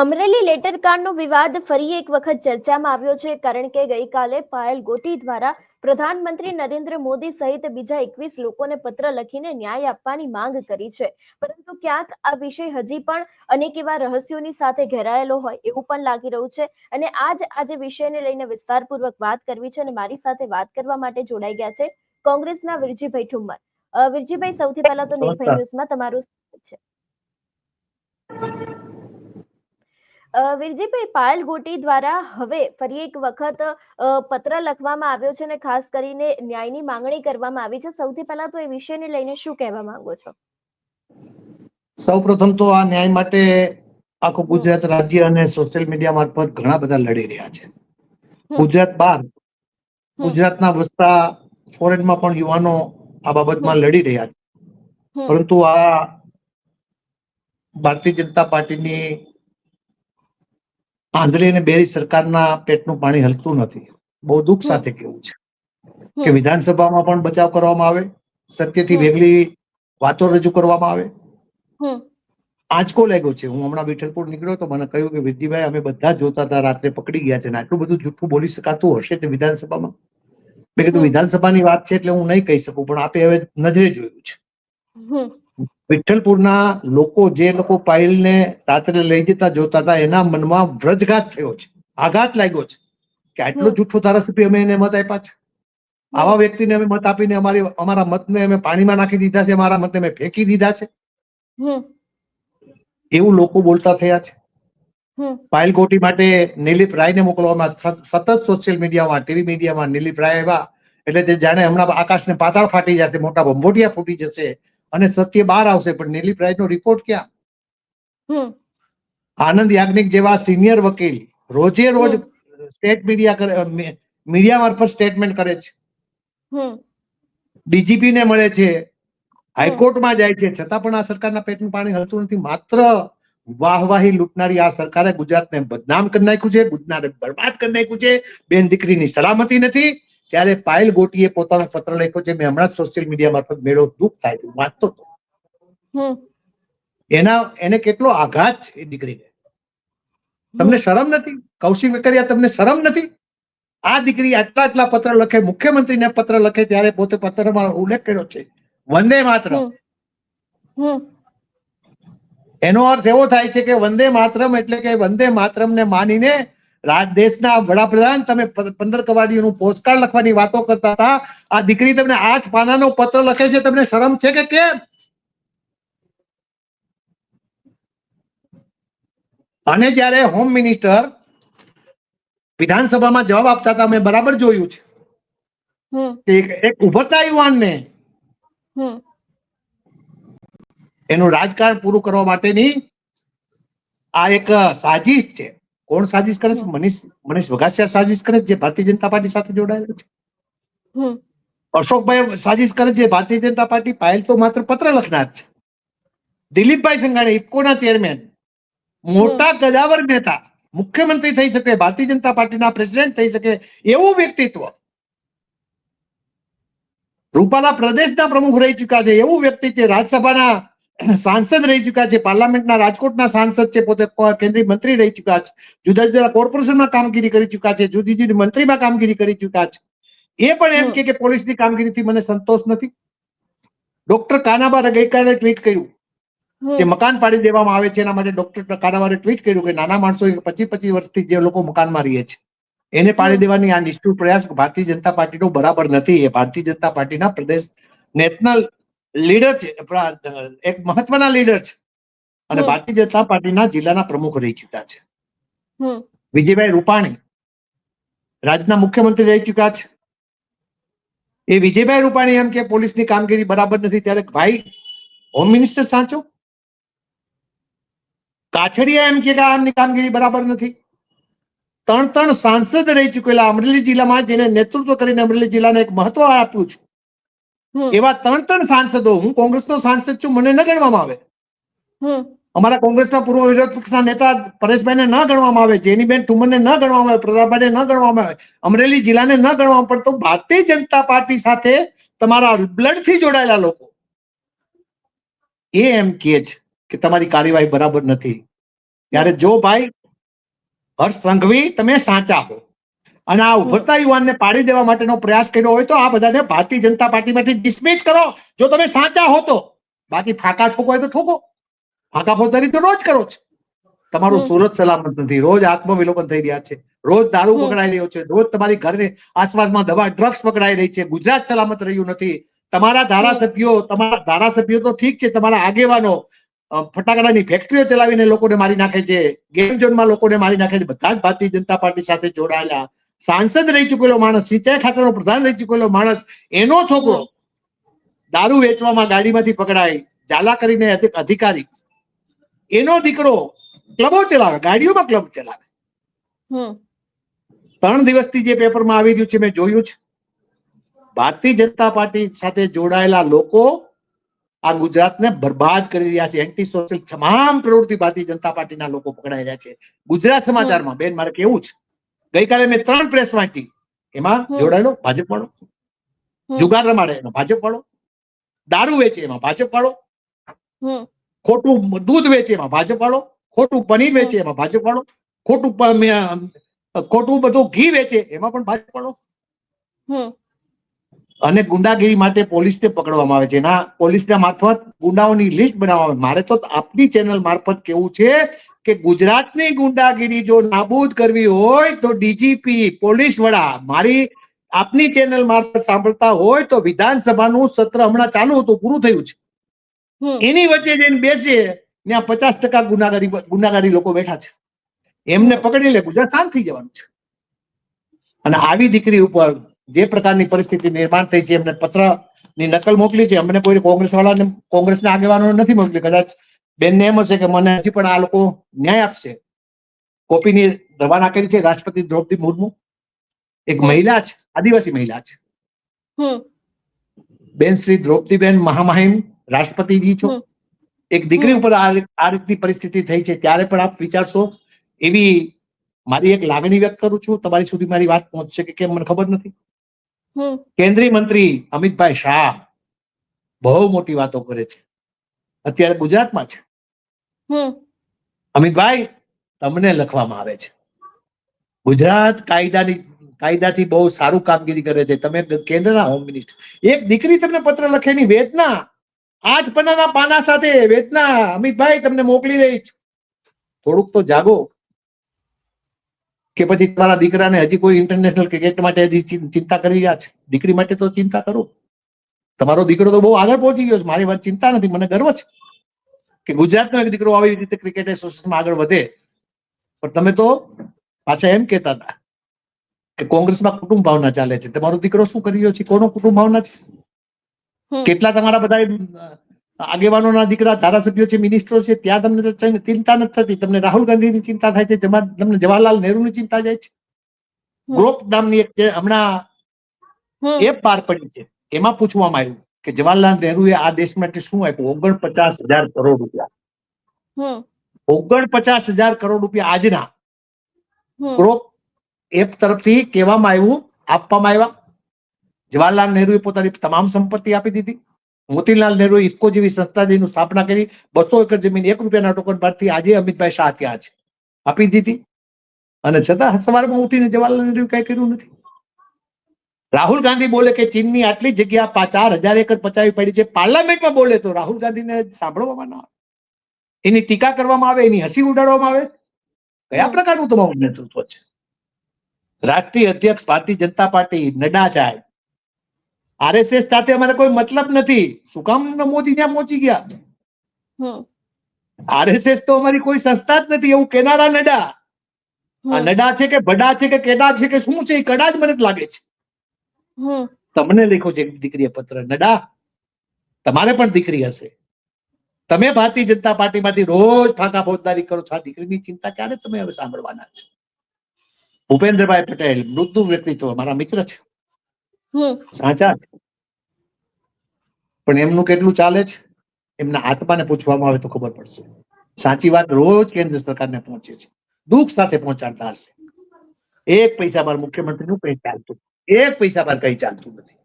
અમરેલી લેટરકાંડનો વિવાદ ફરી એક વખત ચર્ચામાં આવ્યો છે, કારણ કે ગઈકાલે પાયલ ગોટી દ્વારા પ્રધાનમંત્રી નરેન્દ્ર મોદી સહિત બીજા 21 લોકોને પત્ર લખીને ન્યાય આપવાની માંગ કરી છે. પરંતુ ક્યાંક આ વિષય હજી પણ અનેક એવા રહસ્યોની સાથે ઘેરાયેલો હોય એવું પણ લાગી રહ્યું છે. અને આજે વિષયને લઈને વિસ્તારપૂર્વક વાત કરવી છે અને મારી સાથે વાત કરવા માટે જોડાઈ ગયા છે કોંગ્રેસના વિરજીભાઈ ઠુમ્મર. વિરજીભાઈ, સૌથી પહેલા તો નિર્ભય ન્યૂઝમાં તમારું સ્વાગત છે. વિરજીભાઈ, પાયલ ગોટી દ્વારા હવે ફરી એક વખત પત્ર લખવામાં આવ્યો છે અને ખાસ કરીને ન્યાયની માંગણી કરવામાં આવી છે. સૌથી પહેલા તો એ વિષયને લઈને શું કહેવા માંગો છો? સૌપ્રથમ તો આ ન્યાય માટે આખું ગુજરાત રાજ્ય અને સોશિયલ મીડિયા મારફત ઘણા બધા લડી રહ્યા છે. ગુજરાત બહાર ગુજરાતના વસતા ફોરેનમાં પણ યુવાનો આ બાબતમાં લડી રહ્યા છે. પરંતુ આ ભારતીય જનતા પાર્ટીની આંધળી અને બેરી સરકારના પેટનું પાણી હલતું નથી. બહુ દુઃખ સાથે કેવું છે કે વિધાનસભામાં પણ બચાવ કરવામાં આવે, સત્યથી વેગળી વાતો રજૂ કરવામાં આવે. આંચકો લાગ્યો છે. હું હમણાં વિઠ્ઠલપુર નીકળ્યો તો મને કહ્યું કે વિરજીભાઈ, અમે બધા જોતા હતા, રાત્રે પકડી ગયા છે ને આટલું બધું જૂઠું બોલી શકાતું હશે તે વિધાનસભામાં? મેં કીધું વિધાનસભાની વાત છે એટલે હું નહીં કહી શકું, પણ આપે હવે નજરે જોયું છે. વિઠ્ઠલપુરના લોકો, જે લોકો પાયલને રાત્રે લઈ જતા જોતા હતા, એના મનમાં વ્રજઘાત થયો છે, આઘાત લાગ્યો છે કે આટલો જૂઠો ધારાસભ્ય અમે એને મત આપ્યા છે. આવા વ્યક્તિને અમે મત આપીને અમારા મતને અમે પાણીમાં નાખી દીધા છે, અમારા મતને અમે ફેંકી દીધા છે, એવું લોકો બોલતા થયા છે. પાયલ ગોટી માટે નિલીપ રાયને મોકલવામાં સતત સોશિયલ મીડિયામાં, ટીવી મીડિયામાં નિલીપ રાય આવ્યા એટલે તે જાણે હમણાં આકાશને પાતાળ ફાટી જશે, મોટા બંબોટિયા ફૂટી જશે અને સત્ય બહાર આવશે. પણ નિલીપ રાયનો રિપોર્ટ ક્યાં? આનંદ યાજ્ઞિક જેવા સિનિયર વકીલ રોજે રોજ સ્ટેટ મીડિયા મારફત સ્ટેટમેન્ટ કરે છે, ડીજીપી ને મળે છે, હાઈકોર્ટમાં જાય છે, છતાં પણ આ સરકારના પેટનું પાણી હલતું નથી. માત્ર વાહવાહી લૂંટનારી આ સરકારે ગુજરાતને બદનામ કરી નાખ્યું છે, ગુજરાતને બરબાદ કરી નાખ્યું છે. બેન દીકરીની સલામતી નથી. ત્યારે પાયલ ગોટીએ પોતાનો પત્ર લખ્યો છે. મેં હમણાં સોશિયલ મીડિયા મારફત મેળો દુઃખ થાય છે, વાંચતો હતો. એને કેટલો આઘાત છે એ દીકરીને. તમને શરમ નથી? કૌશિક વેકરિયા, તમને શરમ નથી? આ દીકરી આટલા પત્ર લખે, મુખ્યમંત્રીને પત્ર લખે, ત્યારે પોતે પત્રમાં ઉલ્લેખ કર્યો છે વંદે માતરમ. એનો અર્થ એવો થાય છે કે વંદે માતરમ એટલે કે વંદે માતરમ ને માનીને દેશના વડાપ્રધાન તમે 15 કવાડીનું પોસ્ટકાર્ડ લખવાની વાતો કરતા હતા. આ દીકરી તમને 8 પાનાનો પત્ર લખે છે, તમને શરમ છે કે કેમ? અને જ્યારે હોમ મિનિસ્ટર વિધાનસભામાં જવાબ આપતા હતા, મેં બરાબર જોયું છે કે એક ઉભરતા યુવાનને એનું રાજકારણ પૂરું કરવા માટેની આ એક સાજિશ છે. કોણ સાજિશ કરે છે? મનીષ વઘાસિયા સાજિશ કરે છે, જે ભારતીય જનતા પાર્ટી સાથે જોડાયેલો છે. અશોકભાઈ સાજિશ કરે છે, ભારતીય જનતા પાર્ટી. પાયલ તો માત્ર પત્ર લખનાર છે. દિલીપભાઈ સંઘાણી, ઇફકોના ચેરમેન, મોટા કદાવર નેતા, મુખ્યમંત્રી થઈ શકે, ભારતીય જનતા પાર્ટીના પ્રેસિડેન્ટ થઈ શકે એવું વ્યક્તિત્વ, રૂપાલા પ્રદેશના પ્રમુખ રહી ચુક્યા છે એવું વ્યક્તિ છે, રાજ્યસભાના સાંસદ રહી ચુક્યા છે, પાર્લામેન્ટના રાજકોટના સાંસદ છે, પોતે કેન્દ્રીય મંત્રી રહી ચુક્યા છે, જુદા જુદા કોર્પોરેશનમાં કામગીરી કરી ચુક્યા છે, જુદી જુદી મંત્રીમાં કામગીરી કરી ચુક્યા છે. એ પણ એમ કે પોલીસની કામગીરીથી મને સંતોષ નથી. ડોક્ટર કાનાબારે ગઈકાલે ટ્વીટ કર્યું, જે મકાન પાડી દેવામાં આવે છે એના માટે ડોક્ટર કાનાબારે ટ્વીટ કર્યું કે નાના માણસો 25 વર્ષથી જે લોકો મકાનમાં રહે છે એને પાડી દેવાની આ નિષ્ઠુર પ્રયાસ ભારતીય જનતા પાર્ટીનો બરાબર નથી. એ ભારતીય જનતા પાર્ટીના પ્રદેશ નેશનલ લીડર છે, એક મહત્વના લીડર છે અને ભારતીય જનતા પાર્ટીના જિલ્લાના પ્રમુખ રહી ચુક્યા છે. વિજયભાઈ રૂપાણી રાજ્યના મુખ્યમંત્રી રહી ચુક્યા છે. એ વિજયભાઈ રૂપાણી એમ કે પોલીસની કામગીરી બરાબર નથી, ત્યારે ભાઈ હોમ મિનિસ્ટર સાચો? કાછડિયા એમ કે આમની કામગીરી બરાબર નથી. 3 સાંસદ રહી ચૂકેલા અમરેલી જિલ્લામાં, જેને નેતૃત્વ કરીને અમરેલી જિલ્લાને એક મહત્વ આપ્યું છે, એવા 3 સાંસદો, હું કોંગ્રેસનો સાંસદ છું, મને ન ગણવામાં આવે. અમારા કોંગ્રેસના પૂર્વ વિરોધ પક્ષના નેતા પરેશભાઈને ન ગણવામાં આવે, જેનીબેન ઠુમ્મરને ન ગણવામાં આવે, પ્રતાપભાઈને ન ગણવામાં આવે, અમરેલી જિલ્લાને ન ગણવામાં આવે. તો ભારતીય જનતા પાર્ટી સાથે તમારા બ્લડથી જોડાયેલા લોકો એ એમ કહે છે કે તમારી કાર્યવાહી બરાબર નથી. ત્યારે જો ભાઈ હર્ષ સંઘવી તમે સાચા હો અને આ ઉભરતા યુવાનને પાડી દેવા માટેનો પ્રયાસ કર્યો હોય તો આ બધાને ભારતીય જનતા પાર્ટીમાંથી ડિસમિસ કરો જો તમે સાચા હો તો. બાકી ફાંકા ઠોકો હોય તો ઠોકો, ફાંકા ફોજદારી તો રોજ કરો છો. તમારું સુરત સલામત નથી, રોજ આત્મવિલોપન થઈ રહ્યા છે, રોજ દારૂ પકડાઈ રહ્યો છે, રોજ તમારી ઘરની આસપાસમાં દવા ડ્રગ્સ પકડાઈ રહી છે. ગુજરાત સલામત રહ્યું નથી. તમારા ધારાસભ્યો તો ઠીક છે, તમારા આગેવાનો ફટાકડાની ફેક્ટરીઓ ચલાવીને લોકોને મારી નાખે છે, ગેમ ઝોનમાં લોકોને મારી નાખે છે. બધા જ ભારતીય જનતા પાર્ટી સાથે જોડાયેલા સાંસદ રહી ચૂકેલો માણસ, સિંચાઈ ખાતાનો પ્રધાન રહી ચૂકેલો માણસ, એનો છોકરો દારૂ વેચવામાં ગાડીમાંથી પકડાય, ઝાલા કરીને અધિકારી, એનો દીકરો ક્લબો ચલાવે, ગાડીઓમાં ક્લબ ચલાવે. 3 દિવસથી જે પેપરમાં આવી રહ્યું છે મેં જોયું છે. ભારતીય જનતા પાર્ટી સાથે જોડાયેલા લોકો આ ગુજરાતને બરબાદ કરી રહ્યા છે. એન્ટી સોશિયલ તમામ પ્રવૃત્તિ ભારતીય જનતા પાર્ટીના લોકો પકડાઈ રહ્યા છે. ગુજરાત સમાચારમાં બેન મારે કેવું છે, ગઈકાલે મેં 3 પ્રેસ વાંચી, એમાં જોડાયેલો ભાજપ વાળો, જુગાર રમાડે એનો ભાજપ વાળો, દારૂ વેચે એમાં ભાજપ વાળો, ખોટું દૂધ વેચે એમાં ભાજપ વાળો, ખોટું પનીર વેચે એમાં ભાજપ વાળો, ખોટું બધું ઘી વેચે એમાં પણ ભાજપ વાળો. અને ગુંડાગીરી માટે પોલીસને પકડવામાં આવે છે. ના, પોલીસના મારફત ગુંડાઓની લિસ્ટ બનાવવામાં આવે. મારે તો આપની ચેનલ મારફત કેવું છે કે ગુજરાતની ગુંડાગીરી જો નાબૂદ કરવી હોય તો ડીજીપી, પોલીસ વડા મારી આપની ચેનલ મારફત સાંભળતા હોય તો વિધાનસભાનું સત્ર હમણાં ચાલુ હતું, પૂરું થયું છે, એની વચ્ચે જઈને બેસીએ, ત્યાં 50% ગુનાગારી લોકો બેઠા છે, એમને પકડી લે, ગુજરાત શાંત થઈ જવાનું છે. અને આવી દીકરી ઉપર જે પ્રકારની પરિસ્થિતિ નિર્માણ થઈ છે, એમને પત્રની નકલ મોકલી છે. અમને કોઈ કોંગ્રેસના આગેવાનો નથી મોકલી. કદાચ બેનને એમ હશે કે મને હજી પણ આ લોકો ન્યાય આપશે. કોપીની રવાના કરી છે રાષ્ટ્રપતિ દ્રૌપદી મુર્મુ, એક મહિલા છે, આદિવાસી મહિલા છે. બેન શ્રી દ્રૌપદીબેન મહામહિમ રાષ્ટ્રપતિજી છો, એક દીકરી ઉપર આ રીતની પરિસ્થિતિ થઈ છે, ત્યારે પણ આપ વિચારશો એવી મારી એક લાગણી વ્યક્ત કરું છું. તમારી સુધી મારી વાત પહોંચશે કે કેમ મને ખબર નથી. કેન્દ્રીય મંત્રી અમિતભાઈ શાહ બહુ મોટી વાતો કરે છે, અત્યારે ગુજરાતમાં છે. અમિતભાઈ, તમને લખવામાં આવે છે, ગુજરાત કાયદાથી બહુ સારું કામગીરી કરે છે, તમે કેન્દ્રના હોમ મિનિસ્ટર, એક દીકરી તમને પત્ર લખેની વેદના 8 પન્નાના પાના સાથે વેદના અમિતભાઈ તમને મોકલી રહી છે. થોડુંક તો જાગો. કે પછી તમારા દીકરાને હજી કોઈ ઇન્ટરનેશનલ ક્રિકેટ માટે હજી ચિંતા કરી રહ્યા છે? દીકરી માટે તો ચિંતા કરો. તમારો દીકરો તો બહુ આગળ પહોંચી ગયો છે, મારી વાત ચિંતા નથી, મને ગર્વ છે કે ગુજરાતનો એક દીકરો આવી રીતે ક્રિકેટ એસોસિએશનમાં આગળ વધે. પણ તમે તો પાછા એમ કહેતા હતા કે કોંગ્રેસમાં કુટુંબ ભાવના ચાલે છે. તમારો દીકરો શું કરી રહ્યો છે? કોનો કુટુંબ ભાવના છે? કેટલા તમારા બધા આગેવાનોના દીકરા ધારાસભ્યો છે, મિનિસ્ટરો છે, ત્યાં તમને ચિંતા નથી થતી? તમને રાહુલ ગાંધીની ચિંતા થાય છે, તમને જવાહરલાલ નહેરુની ચિંતા જાય છે? ગ્રોપ નામની એક હમણાં એપ બહાર પડી છે, એમાં પૂછવામાં આવ્યું કે જવાહરલાલ નહેરુએ આ દેશ માટે શું આપ્યું? 49,000 કરોડ રૂપિયા. 49,000 કરોડ રૂપિયા આજના ગ્રોપ એપ તરફથી કહેવામાં આવ્યું, આપવામાં આવ્યા. જવાહરલાલ નહેરુએ પોતાની તમામ સંપત્તિ આપી દીધી. મોતીલાલ નહેરુએ ઇફકો જેવી સંસ્થા જેની સ્થાપના કરી, 200 એકર જમીન 1 રૂપિયાના ટોકન પરથી આજે અમિતભાઈ શાહ ત્યાં છે, આપી દીધી. અને છતાં સવારમાં ઉઠીને જવાહરલાલ નહેરુએ કઈ કર્યું નથી. રાહુલ ગાંધી બોલે કે ચીનની આટલી જગ્યા 4,000 એકર પચાવી પડી છે, પાર્લામેન્ટમાં બોલે તો રાહુલ ગાંધીને સાંભળવામાં ના આવે, એની ટીકા કરવામાં આવે, એની હસી ઉડાડવામાં આવે. કયા પ્રકારનું તમારું નેતૃત્વ છે? રાષ્ટ્રીય અધ્યક્ષ ભારતીય જનતા પાર્ટી નડ્ડા સાહેબ, આરએસએસ સાથે અમારે કોઈ મતલબ નથી. શું કામ મોદી ત્યાં પહોંચી ગયા? આરએસએસ તો અમારી કોઈ સંસ્થા જ નથી, એવું કેનારા નડ્ડા. આ નડા છે કે ભડા છે કે કેડા છે કે શું છે? એ કડા જ મને લાગે છે. તમને લખ્યો છે દીકરીએ પત્ર. નડા, તમારે પણ દીકરી હશે. તમે ભારતીય જનતા પાર્ટીમાંથી રોજ ફાંકા ફોજદારી કરો છો. આ દીકરીની ચિંતા ક્યારે તમે હવે સાંભળવાના છે? ભૂપેન્દ્રભાઈ પટેલ મૃદુ વ્યક્તિત્વ, મારા મિત્ર છે, સાચા છે, પણ એમનું કેટલું ચાલે છે એમના આત્માને પૂછવામાં આવે તો ખબર પડશે. સાચી વાત રોજ કેન્દ્ર સરકારને પહોંચે છે, દુઃખ સાથે પહોંચાડતા હશે. 1 પૈસા પર મુખ્યમંત્રીનું કઈ ચાલતું, 1 પૈસા પર કઈ ચાલતું નથી.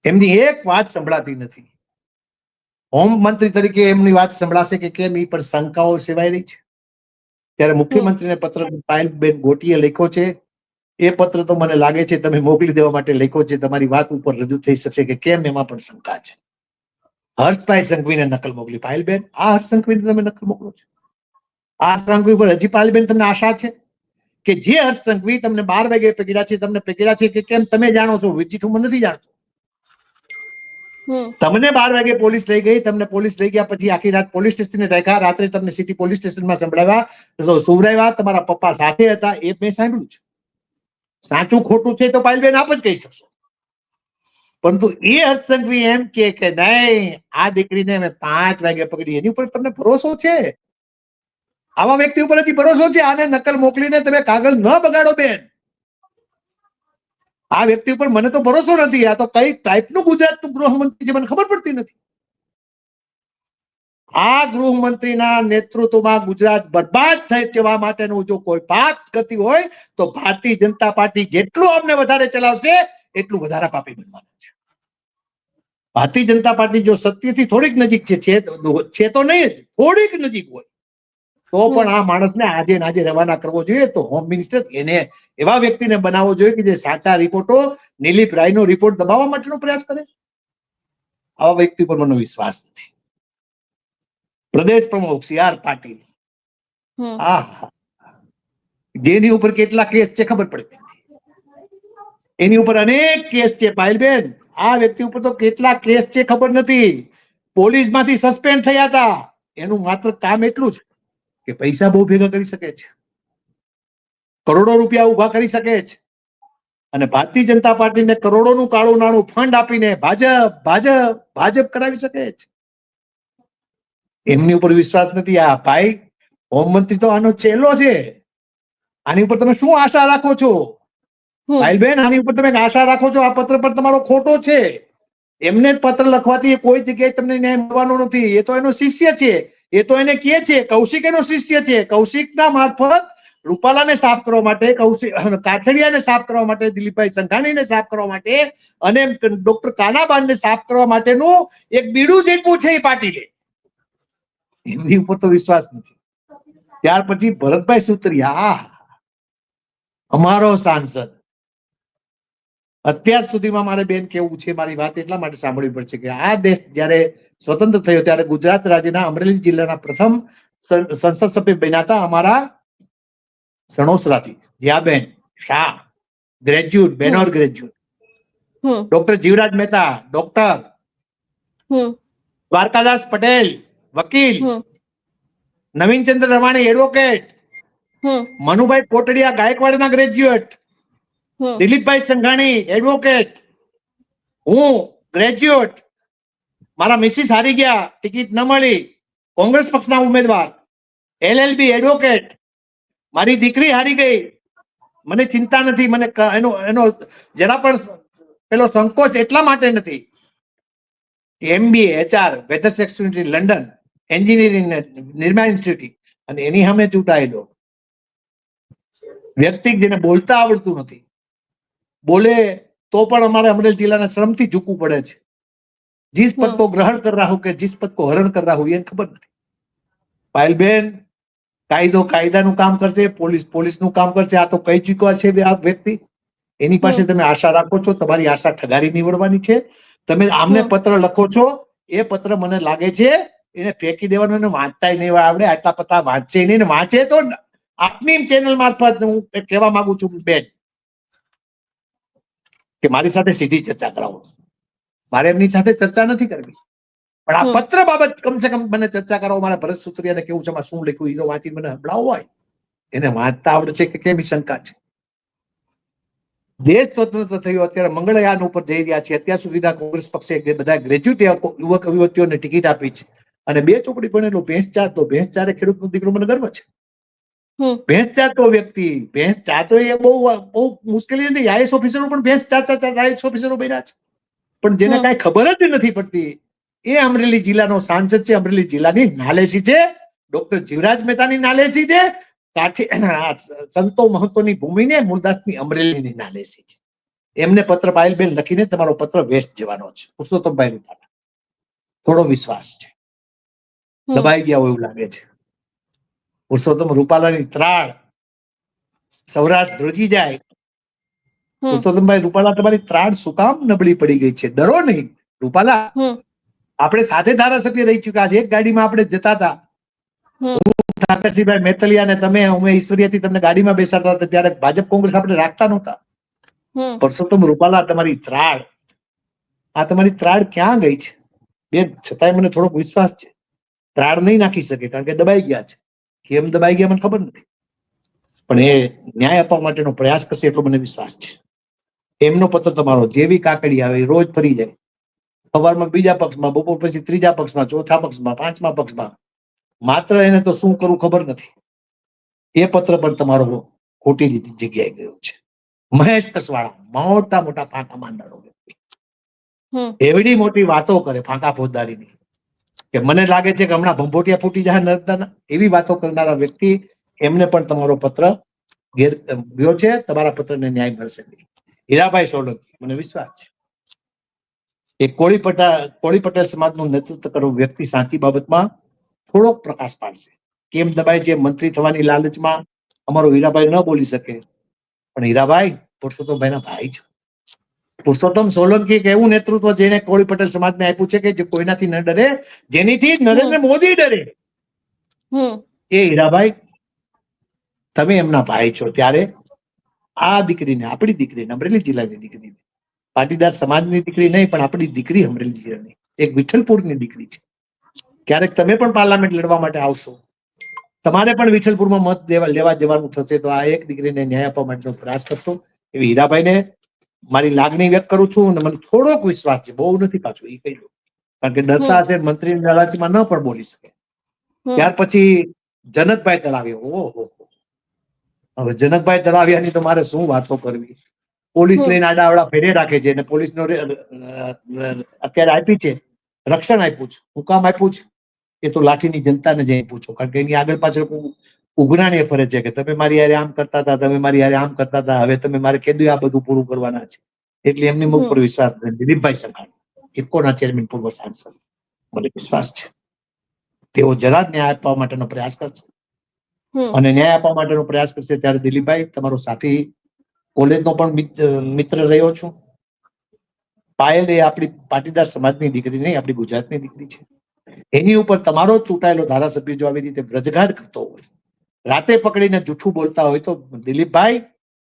એમની એક વાત સંભળાતી નથી. હોમ મંત્રી તરીકે એમની વાત સંભળાશે કે કેમ એ પણ શંકાઓ સેવાઈ રહી છે. ત્યારે મુખ્યમંત્રીને પત્ર પાયલબેન ગોટીએ લખ્યો છે. એ પત્ર તો મને લાગે છે તમે મોકલી દેવા માટે લખ્યો છે. તમારી વાત ઉપર રજૂ થઈ શકશે કે કેમ એમાં પણ શંકા છે. હર્ષભાઈ સંઘવીને નકલ મોકલી. પાયલબેન, આ હર્ષ સંઘવીને તમે નકલ મોકલો છો. આ હર્ષ સંઘવી પર હજી પાયલબેન તમને આશા છે કે જે હર્ષ સંઘવી તમને 12 વાગે પકડ્યા છે, તમને પકડ્યા છે કે કેમ તમે જાણો છો? વિચિઠું મને નથી જાણતો. તમને 12 વાગે પોલીસ લઈ ગઈ. તમને પોલીસ લઈ ગયા પછી આખી રાત પોલીસ સ્ટેશને રાખ્યા. રાત્રે તમને સિટી પોલીસ સ્ટેશનમાં સંભળાવ્યા, સુવરાવ્યા. તમારા પપ્પા સાથે હતા એ મેં સાંભળ્યું છે. સાચું ખોટું છે તો પાયલબેન આપ જ કહી શકશો. પરંતુ એ હર્ષ સંઘવી એમ કે નહીં, આ દીકરીને મેં 5 વાગે પકડી. એની ઉપર તમને ભરોસો છે? આવા વ્યક્તિ ઉપર હજી ભરોસો છે? આને નકલ મોકલીને તમે કાગળ ન બગાડો બેન. આ વ્યક્તિ ઉપર મને તો ભરોસો નથી. આ તો કઈ ટાઈપનું ગુજરાતનું ગૃહમંત્રી છે મને ખબર પડતી નથી. આ ગૃહમંત્રીના નેતૃત્વમાં ગુજરાત બરબાદ થઈ જવા માટેનું જો કોઈ પાપ ગતિ હોય તો ભારતીય જનતા પાર્ટી જેટલું અમને વધારે ચલાવશે એટલું વધારે પાપી બનવાના છે. ભારતીય જનતા પાર્ટી જો સત્યથી થોડીક નજીક છે તો નહીં જ, થોડીક નજીક હોય તો પણ આ માણસને આજે ને આજે રવાના કરવો જોઈએ. તો હોમ મિનિસ્ટર એને એવા વ્યક્તિને બનાવવો જોઈએ કે જે સાચા રિપોર્ટો, નિલીપ રાયનો રિપોર્ટ દબાવવા માટેનો પ્રયાસ કરે. આવા વ્યક્તિ પર મને વિશ્વાસ નથી. પ્રદેશ પ્રમુખ સી.આર. પાટીલ, જેની ઉપર કેટલા કેસ છે ખબર પડતી નથી. એની ઉપર અનેક કેસ છે પાયલબેન. આ વ્યક્તિ ઉપર તો કેટલા કેસ છે ખબર નથી. પોલીસમાંથી સસ્પેન્ડ થયા હતા. એનું માત્ર કામ એટલું છે કે પૈસા બહુ ભેગા કરી શકે છે, કરોડો રૂપિયા ઉભા કરી શકે છે અને ભારતીય જનતા પાર્ટીને કરોડોનું કાળું નાણું ફંડ આપીને ભાજપ કરાવી શકે છે. એમની ઉપર વિશ્વાસ નથી. આ ભાઈ હોમમંત્રી તો આનો ચેલો છે. આની ઉપર તમે શું આશા રાખો છો પાયલબેન? આની ઉપર તમે આશા રાખો છો? આ પત્ર પર તમારો ખોટો છે. એમને જ પત્ર લખવાથી કોઈ જગ્યાએ તમને ન્યાય મળવાનો નથી. એ તો એનો શિષ્ય છે. એ તો એને કહે છે, કૌશિક એનો શિષ્ય છે. કૌશિકના મારફત રૂપાલાને સાફ કરવા માટે, કાછડિયાને સાફ કરવા માટે, દિલીપભાઈ સંઘાણીને સાફ કરવા માટે અને ડોક્ટર કાનાબાનને સાફ કરવા માટેનું એક બીડું ઝીટવું છે એ પાટીલે. એમની ઉપર તો વિશ્વાસ નથી. ત્યાર પછી ભરતભાઈ સુતરિયા, અમારો સાંસદ. અત્યાર સુધીમાં મારે બેન કેવું છે, મારી વાત એટલા માટે સાંભળવી પડશે કે આ દેશ જયારે સ્વતંત્ર થયો ત્યારે ગુજરાત રાજ્યના અમરેલી જિલ્લાના પ્રથમ સંસદ સભ્ય બન્યા હતા અમારા સણોસરાથી જયાબેન શાહ, ગ્રેજ્યુએટ, બેનોર graduate. Doctor Jivraj Mehta doctor, Dwarkadas Patel વકીલ, નવીનચંદ્ર રવાણી એડવોકેટ, મનુભાઈ કોટડિયા ગાયકવાડના ગ્રેજ્યુએટ, દિલીપભાઈ સંઘાણી એડવોકેટ, હું ગ્રેજ્યુએટ. મારા મિસિસ હારી ગયા, ટિકિટ ન મળી, કોંગ્રેસ પક્ષના ઉમેદવાર, LLB એડવોકેટ. મારી દીકરી હારી ગઈ, મને ચિંતા નથી. મને એનો જરા પણ પેલો સંકોચ એટલા માટે નથી. MBA HR weather security London, engineering Nirma institute, અને એની સામે ચૂંટાયેલો વ્યક્તિ જેને બોલતા આવડતું નથી. બોલે તો પણ અમારે અમરેલી जिला श्रमથી ઝૂકવું પડે છે. जिस पद को ग्रहण कर रहा हूं કે जिस पद को हरण कर रहा हूं એને ખબર નથી. પાયલબેન, કાયદો કાયદાનું કામ કરશે, પોલીસનું કામ કરશે. આ તો કહી ચૂક્યા છે આ વ્યક્તિ. એની પાસે તમે આશા રાખો છો, તમારી આશા ઠગારી નીવડવાની છે. તમે આમને પત્ર લખો છો, એ પત્ર મને લાગે છે એને ફેંકી દેવાનો, એને વાંચતા નહીં આવડે. આટલા પત્તા વાંચે નહીં, વાંચે તો આપની ચેનલ મારફત હું કહેવા માંગુ છું બેન કે મારી સાથે સીધી ચર્ચા કરાવો. મારે એમની સાથે ચર્ચા નથી કરવી, પણ આ પત્ર બાબત કમસે કમ મને ચર્ચા કરાવો. મારા ભરત સુતરિયાને કેવું છે, શું લખ્યું એ તો વાંચી મને સંભળાવો. હોય એને વાંચતા આવડે છે કે કેવી શંકા છે. દેશ સ્વતંત્ર થયો, અત્યારે મંગળયાન ઉપર જઈ રહ્યા છે. અત્યાર સુધીના કોંગ્રેસ પક્ષે બધા ગ્રેજ્યુએટ યુવક યુવતીઓને ટિકિટ આપી છે અને 2 ચોપડી ભણેલો ભેંસ ચારે ખેડૂતનો દીકરો મને ગર્વ છે. ભેંસ ચારતો વ્યક્તિ, ભેંસ ચારતો એ બહુ મુશ્કેલી નથી. IAS ઓફિસરો પણ ભેંસ ચારતા IAS ઓફિસરો બન્યા છે. પણ જેને કાંઈ ખબર જ નથી પડતી એ અમરેલી જિલ્લાનો સાંસદ છે. અમરેલી જિલ્લાની નાલેસી છે. ડોક્ટર જીવરાજ મહેતાની નાલેસી છે. સંતો મહંતોની ભૂમિને મૂળદાસની અમરેલીની નાલેસી છે. એમને પત્ર પાયલબેન લખીને તમારો પત્ર વેસ્ટ જવાનો છે. પુરુષોત્તમભાઈ રૂપાલા, થોડો વિશ્વાસ છે. દબાઈ ગયા હોય એવું લાગે છે. પુરુષોત્તમ રૂપાલાની ત્રાળ સૌરાષ્ટ્ર ધ્રુજી જાય. પુરુષોત્તમભાઈ રૂપાલા, તમારી ત્રાળ શું કામ નબળી પડી ગઈ છે? ડરો નહીં રૂપાલા. આપણે સાથે ધારાસભ્ય રહી ચુક્યા છે. એક ગાડીમાં આપણે જતા હતા. ઠાકરસિંહભાઈ મેતલિયા ને તમે, અમે ઈશ્વરિયાથી તમને ગાડીમાં બેસાડતા હતા ત્યારે ભાજપ કોંગ્રેસ આપણે રાખતા નહોતા. પુરુષોત્તમ રૂપાલા, તમારી ત્રાળ, આ તમારી ત્રાળ ક્યાં ગઈ છે? બેન, છતાંય મને થોડોક વિશ્વાસ છે ત્રાળ નહીં નાખી શકે, કારણ કે દબાઈ ગયા છે. કેમ દબાઈ ગયા મને ખબર નથી, પણ એ ન્યાય આપવા માટેનો પ્રયાસ કરશે એટલો મને વિશ્વાસ છે. એમનો પત્ર તમારો જેવી કાકડી આવે રોજ ફરી જાય. સવારમાં બીજા પક્ષમાં, બપોર પછી ત્રીજા પક્ષમાં, ચોથા પક્ષમાં, પાંચમા પક્ષમાં. માત્ર એને તો શું કરવું ખબર નથી. એ પત્ર પર તમારો ખોટી રીતે જગ્યાએ ગયો છે. મહેશ કસવાળા, મોટા મોટા ફાંકા માંડનારો વ્યક્તિ, એવડી મોટી વાતો કરે ફાંકા ફોજદારીની કે મને લાગે છે કે હમણાં ભંભોટિયા ફૂટી જાય નર્મદાના, એવી વાતો કરનારા વ્યક્તિ, એમને પણ તમારો પત્ર ગયો છે. તમારા પત્રને ન્યાય મળશે નહીં. હીરાભાઈ સોલંકી, મને વિશ્વાસ છે એ કોળી પટેલ સમાજનું નેતૃત્વ કરવું વ્યક્તિ સાચી બાબતમાં થોડોક પ્રકાશ પાડશે. કેમ દબાય છે? મંત્રી થવાની લાલચમાં અમારો હીરાભાઈ ન બોલી શકે, પણ હીરાભાઈ પુરુષોત્તમભાઈના ભાઈ છો. પુરુષોત્તમ સોલંકી એક એવું નેતૃત્વ જેને કોળી પટેલ સમાજને આપ્યું છે કે જે કોઈનાથી ન ડરે, જેનીથી નરેન્દ્ર મોદી ડરે, એ હીરાભાઈ તમે એમના ભાઈ છો. ત્યારે આ દીકરીને, આપણી દીકરીને, અમરેલી જિલ્લાની દીકરીને, પાટીદાર સમાજની દીકરી નહીં પણ આપણી દીકરી અમરેલી જિલ્લાની એક વિઠ્ઠલપુરની દીકરી છે. ક્યારેક તમે પણ પાર્લામેન્ટ લડવા માટે આવશો, તમારે પણ વિઠ્ઠલપુરમાં મત લેવા જવાનું થશે, તો આ એક દીકરીને ન્યાય આપવા માટેનો પ્રયાસ કરશો એવી હીરાભાઈને મારી લાગણી વ્યક્ત કરું છું. અને મને થોડોક વિશ્વાસ છે, બહુ નથી પાછું એ કહી દઉં, કારણ કે ડરતા હશે મંત્રીની લાલચમાં ન પણ બોલી શકે. ત્યાર પછી જનકભાઈ તળાવિયા, ઓહો, હવે જનકભાઈ તળાવિયાની તો મારે શું વાતો કરવી. પોલીસ લઈને આડાવડા ફેરે રાખે છે અને પોલીસનો અત્યારે આપી છે, રક્ષણ આપ્યું છે. હું કામ આપ્યું છે? એ તો લાઠીની જનતાને જઈ પૂછો, કારણ કે એની આગળ પાછળ ઉઘરાણીએ ફરે છે કે તમે મારી હારે આમ કરતા હતા, તમે મારી હારે આમ કરતા હતા, હવે તમે મારે કીધું આ બધું પૂરું કરવાના છે. એટલે એમની મુખ પર વિશ્વાસ નથી. દિલીપભાઈ સંઘાણી, ઇફકોના ચેરમેન, પૂર્વ સાંસદ, મને વિશ્વાસ છે તેઓ જરા જ ન્યાય આપવા માટેનો પ્રયાસ કરશે. અને ન્યાય આપવા માટેનો પ્રયાસ કરશે ત્યારે દિલીપભાઈ, તમારો સાથી કોલેજનો પણ મિત્ર રહ્યો છું. પાયલ એ આપણી પાટીદાર સમાજની દીકરી નહીં, આપણી ગુજરાતની દીકરી છે. એની ઉપર તમારો ચૂંટાયેલો ધારાસભ્ય જો આવી રીતે વ્રજગાર કરતો હોય, રાતે પકડીને જૂઠું બોલતા હોય, તો દિલીપભાઈ,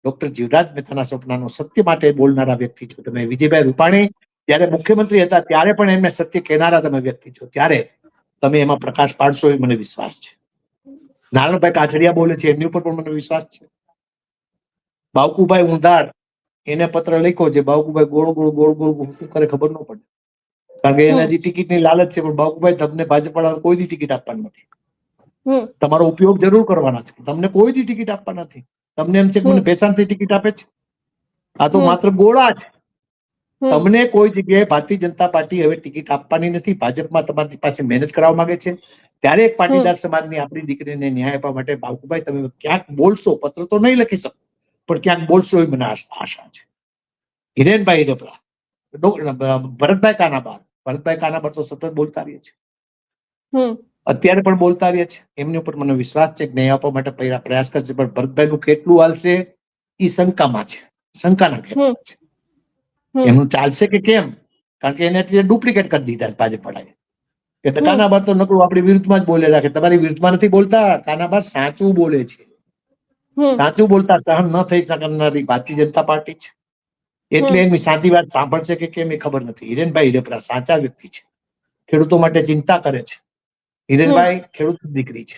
ડોક્ટર જીવરાજ મહેતાના સપનાનો સત્ય માટે બોલનારા વ્યક્તિ છો તમે. વિજયભાઈ રૂપાણી જયારે મુખ્યમંત્રી હતા ત્યારે પણ એમને સત્ય કહેનારા તમે વ્યક્તિ છો, ત્યારે તમે એમાં પ્રકાશ પાડશો એ મને વિશ્વાસ છે. નારણભાઈ કાછડિયા બોલે છે, એમની ઉપર પણ મને વિશ્વાસ છે. બાવકુભાઈ ઊંધાડ, એને પત્ર લખ્યો છે. બાવકુભાઈ ગોળ ગોળ શું કરે ખબર ન પડે, કારણ કે એને હજી ટિકિટની લાલચ છે. પણ બાવકુભાઈ, તમને ભાજપ વાળા કોઈ ટિકિટ આપવાની નથી. તમારો ઉપયોગ જરૂર કરવાના છે, તમને કોઈ ટિકિટ આપવા નથી. તમને એમ છે કે મને પેશાનથી ટિકિટ આપે છે. આ તો માત્ર ગોળા છે. તમને કોઈ જગ્યાએ ભારતીય જનતા પાર્ટી હવે ટિકિટ આપવાની નથી. ભાજપમાં તમારી પાસે મહેનત કરાવવા માંગે છે. ત્યારે એક પાટીદાર સમાજની આપણી દીકરીને ન્યાય આપવા માટે બાવકુભાઈ તમે ક્યાંક બોલશો. પત્ર તો નહીં લખી શકો, પણ ક્યાંક બોલશો એ મને આશા છે. હિરેનભાઈ હિરેપરા, ભરતભાઈ કાનાબાર તો સતત બોલતા રહે છે, અત્યારે પણ બોલતા રહે છે. એમની ઉપર મને વિશ્વાસ છે કે ન્યાય આપવા માટે પ્રયાસ કરશે. પણ ભરતભાઈ નું કેટલું હાલશે એ શંકામાં છે, શંકાના ખેતરમાં છે. એમનું ચાલશે કે કેમ? કારણ કે એને ડુપ્લિકેટ કરી દીધા ભાજપ વાળાએ. એટલે કાનાબાર તો નકરું આપણી વિરુદ્ધમાં જ બોલે રાખે. તમારી વિરુદ્ધમાં નથી બોલતા. કાનાબાર સાચું બોલે છે. સાચું બોલતા સહન ન થઈ શકનારી ભારતીય જનતા પાર્ટી છે. એટલે એની સાચી વાત સાંભળશે કે કેમ એ ખબર નથી. હિરેનભાઈ હિરેપરા સાચા વ્યક્તિ છે, ખેડૂતો માટે ચિંતા કરે છે. હિરેનભાઈ ખેડૂતની દીકરી છે,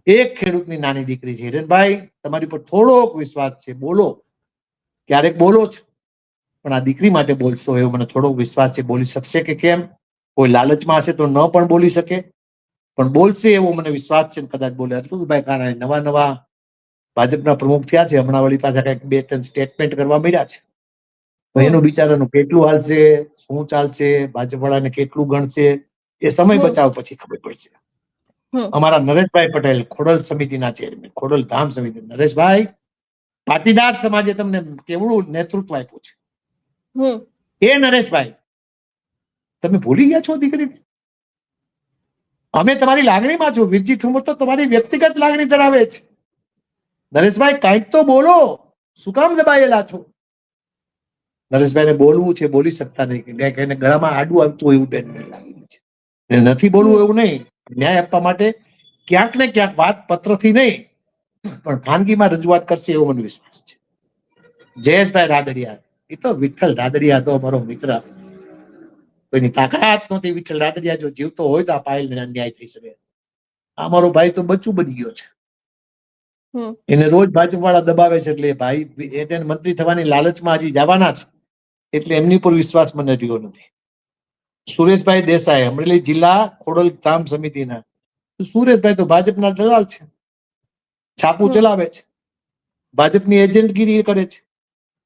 એક ખેડૂતની નાની દીકરી છે. હિરેનભાઈ, તમારી પર થોડોક વિશ્વાસ છે. બોલો, ક્યારેક બોલો છો, પણ આ દીકરી માટે બોલશો એવો મને થોડોક વિશ્વાસ છે. બોલી શકશે કે કેમ? કોઈ લાલચમાં હશે તો ન પણ બોલી શકે, પણ બોલશે એવો મને વિશ્વાસ છે. કદાચ બોલે. અતુલભાઈ કાનાણી નવા ભાજપના પ્રમુખ થયા છે, હમણાં વળી પાછા કઈક 2-3 સ્ટેટમેન્ટ કરવા મળ્યા છે. તો એનું બિચારાનું કેટલું હાલશે, શું ચાલશે, ભાજપ વાળાને કેટલું ગણશે, એ સમય બચાવ પછી ખબર પડશે. અમારા નરેશભાઈ પટેલ, ખોડલ સમિતિના ચેરમેન, ખોડલ ધામ સમિતિ, નરેશભાઈ, પાટીદાર સમાજે તમને કેવડું નેતૃત્વ આપ્યું છે. એ નરેશભાઈ, તમે ભૂલી ગયા છો દીકરી? અમે તમારી લાગણીમાં છો. વીરજી ઠુમર તો તમારી વ્યક્તિગત લાગણી ધરાવે છે. નરેશભાઈ કંઈક તો બોલો, શું કામ દબાયેલા છો? નરેશભાઈને બોલવું છે, બોલી શકતા નહીં. ક્યાંક એને ગળામાં આડું આવતું હોય એવું બેન લાગી છે. એને નથી બોલવું એવું નહીં. ન્યાય આપવા માટે ક્યાંક ને ક્યાંક વાત પત્રથી નહીં પણ ખાનગીમાં રજૂઆત કરશે એવો મને વિશ્વાસ છે. જયેશભાઈ રાદડિયા, એ તો વિઠ્ઠલ રાદડિયા તો અમારો મિત્ર. કોઈની તાકાત નહોતી. વિઠ્ઠલ રાદડિયા જો જીવતો હોય તો આ પાયલને ન્યાય થઈ શકે. આ મારો ભાઈ તો બચ્ચું બની ગયો છે. એને રોજ ભાજપ વાળા દબાવે છે એટલે ભાઈ એને મંત્રી થવાની લાલચમાં હજી જવાના છે એટલે એમની પર વિશ્વાસ મને રહ્યો નથી. સુરેશભાઈ દેસાઈ, અમરેલી જિલ્લા ખોડલ ધામ સમિતિના. સુરેશભાઈ તો ભાજપના દલાલ છે, છાપું ચલાવે છે, ભાજપની એજન્ટગીરી કરે છે.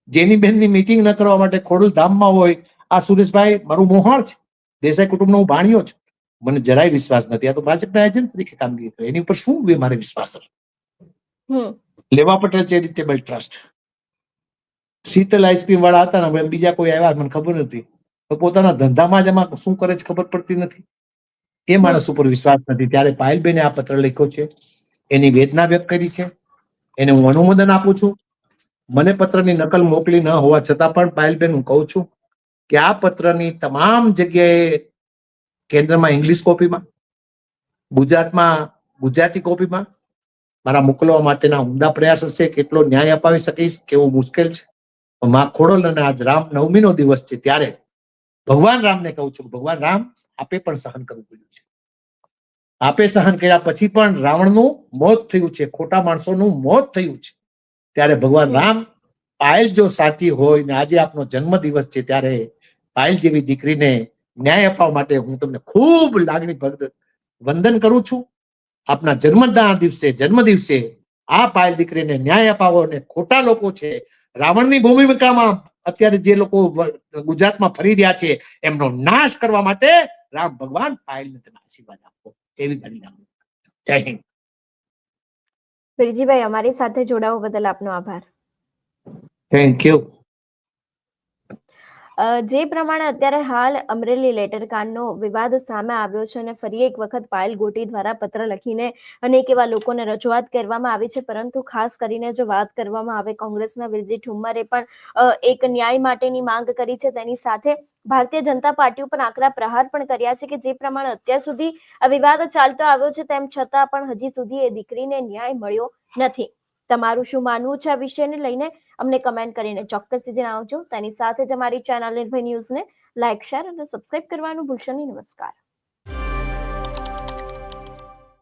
જેની બહેનની મીટિંગ ન કરવા માટે ખોડલ ધામમાં હોય આ સુરેશભાઈ મારું મોહાળ છે. દેસાઈ કુટુંબનો હું ભાણિયો છું. મને જરાય વિશ્વાસ નથી. આ તો ભાજપના એજન્ટ તરીકે કામગીરી કરે. એની ઉપર શું મારે વિશ્વાસ છે? લેવા Patel charitable trust, Sheetal ice cream વાળા હતા ને, બીજા કોઈ આવ્યા મને ખબર નથી. પોતાના ધંધામાં જ એમાં શું કરે છે ખબર પડતી નથી. એ માણસ ઉપર વિશ્વાસ નથી. ત્યારે પાયલબેને આ પત્ર લખ્યો છે, એની વેદના વ્યક્ત કરી છે, એને હું અનુમોદન આપું છું. મને પત્રની નકલ મોકલી ન હોવા છતાં પણ પાયલબેન હું કહું છું કે આ પત્રની તમામ જગ્યાએ કેન્દ્રમાં ઇંગ્લિશ કોપીમાં, ગુજરાતમાં ગુજરાતી કોપીમાં મારા મોકલવા માટેના ઉમદા પ્રયાસ હશે. કેટલો ન્યાય અપાવી શકીશ કેવું મુશ્કેલ છે. માં ખોડલ અને આજ રામનવમીનો દિવસ છે ત્યારે ભગવાન રામને કહું છું, ભગવાન રામ આપે પણ સહન કરવું પડ્યું છે. આપે સહન કર્યા પછી પણ રાવણનું મોત થયું છે, ખોટા માણસોનું મોત થયું છે. ત્યારે ભગવાન રામ, પાયલ જો સાચી હોય ને આજે આપનો જન્મ દિવસ છે ત્યારે પાયલ જેવી દીકરીને ન્યાય અપાવવા માટે હું તમને ખૂબ લાગણી વંદન કરું છું. આપના જન્મ દિવસે આ પાયલ દીકરીને ન્યાય અપાવો. અને ખોટા લોકો છે, રાવણની ભૂમિકામાં અત્યારે જે લોકો ગુજરાતમાં ફરી રહ્યા છે એમનો નાશ કરવા માટે રામ ભગવાન પાયલને તમે આશીર્વાદ આપો એવી ઘણી લાગણી. જય હિન્દ. વીરજીભાઈ, અમારી સાથે જોડાવા બદલ આપનો આભાર. Thank you. જે પ્રમાણે અત્યારે હાલ અમરેલી લેટરકાંડનો વિવાદ સામે આવ્યો છે અને ફરી એક વખત પાયલ ગોટી દ્વારા પત્ર લખીને અનેક એવા લોકોને રજૂઆત કરવામાં આવી છે. પરંતુ ખાસ કરીને જો વાત કરવામાં આવે, કોંગ્રેસના વીરજી ઠુમ્મરે પણ એક ન્યાય માટેની માંગ કરી છે. તેની સાથે ભારતીય જનતા પાર્ટી ઉપર આકરા પ્રહાર પણ કર્યા છે કે જે પ્રમાણે અત્યાર સુધી આ વિવાદ ચાલતો આવ્યો છે તેમ છતાં પણ હજી સુધી એ દીકરીને ન્યાય મળ્યો નથી. તમારું શું માનવું છે આ વિષયને લઈને અમને કમેન્ટ કરીને ચોક્કસથી જણાવજો. તેની સાથે જ અમારી ચેનલ નિર્ભય ન્યૂઝને લાઇક, શેર અને સબસ્ક્રાઇબ કરવાનું ભૂલશો નહીં. નમસ્કાર.